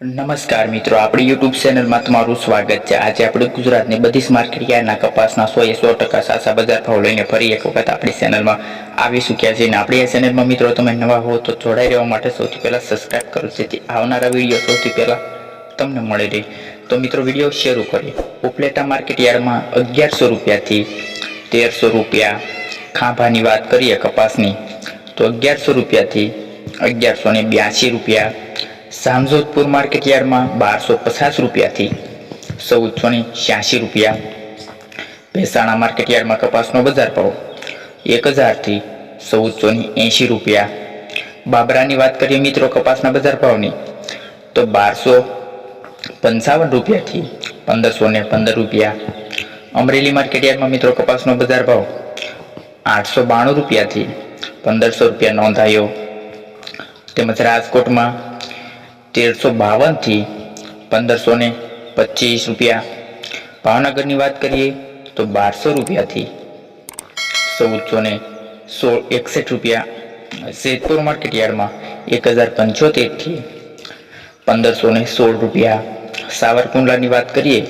નમસ્કાર મિત્રો, આપણી યુટ્યુબ ચેનલમાં તમારું સ્વાગત છે। આજે આપણે ગુજરાતની બધી જ માર્કેટ યાર્ડના કપાસના 100% સાચા બજાર ભાવ લઈને ફરી એક વખત આપણી ચેનલમાં આવી ચૂક્યા છીએ। અને આપણી આ ચેનલમાં મિત્રો તમે નવા હો તો જોડાઈ રહેવા માટે સૌથી પહેલાં સબસ્ક્રાઇબ કરો, જેથી આવનારા વિડીયો સૌથી પહેલાં તમને મળી રહે। તો મિત્રો વિડીયો શરૂ કરીએ। ઉપલેટા માર્કેટ યાર્ડમાં 1100 રૂપિયાથી 1300 રૂપિયા। ખાંભાની વાત કરીએ કપાસની તો 1100 રૂપિયાથી 1182 રૂપિયા। जामजोधपुर मार्केट यार्ड में 1250 रुपया थी 1486 रुपया। भैसाणा मार्केट यार्ड में कपास नो बजार भाव 1000 थी 1480 रुपया। बाबरा की बात करिए मित्रों कपास बजार भाव की तो 1255 रुपया थी 1515 रुपया। अमरेली मार्केट यार्ड में मित्रों कपास बजार भाव 892 रुपया थी 1500 रुपया नोंधायो। तेमज राजकोट में 1352 थी 1525 रुपया। भावनगर की बात करिए तो 1200 रुपया थी 1461 रुपया। सैदपुर मार्केट यार्ड में 1075 थी 1516 रुपया। सावरकुंडला की बात करिए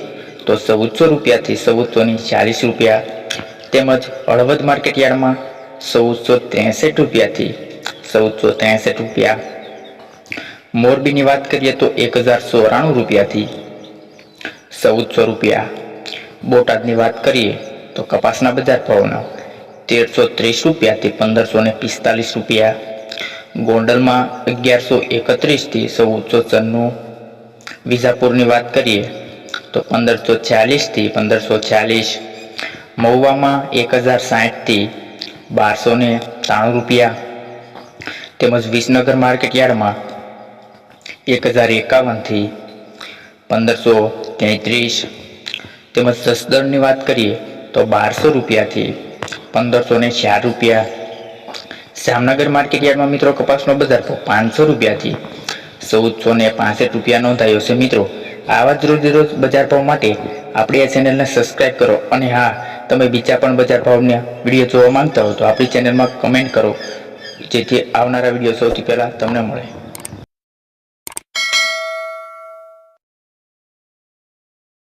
तो 1400 रुपया थी 1440 रुपया। तेमज हळवद मार्केट यार्ड में 1463 रुपया थी 1463 रुपया। मोरबी की बात करिए तो 1094 रुपया थी 1400 रुपया। बोटाद की बात करिए तो कपासना बजार भाव 1330 रुपया थी 1545 रुपया। गोंडल में 1131 थी 1494। विजापुर की बात करिए तो 1540 थी 1540। महुआ में 1060 थी 1293 रुपया। तेमज विसनगर मार्केट यार्ड में 1051 थी 1533। तेमज जसदण की बात करिए तो 1200 रुपया थी 1504 रुपया। जामनगर मार्केट यार्ड में मित्रों कपास बजार भाव 500 रुपया थी 1465 रुपया नोंधायो छे। मित्रों आवा ज रोज रोज बजार भाव माटे आपणी आ चेनल ने सब्सक्राइब करो। अने हाँ, तमे बीजा पण बजार भावना विडियो जोवा मांगता हो तो आपणी चेनल में कमेंट करो, जेथी आवनारा विडियो सौथी पहेला तमने मळे।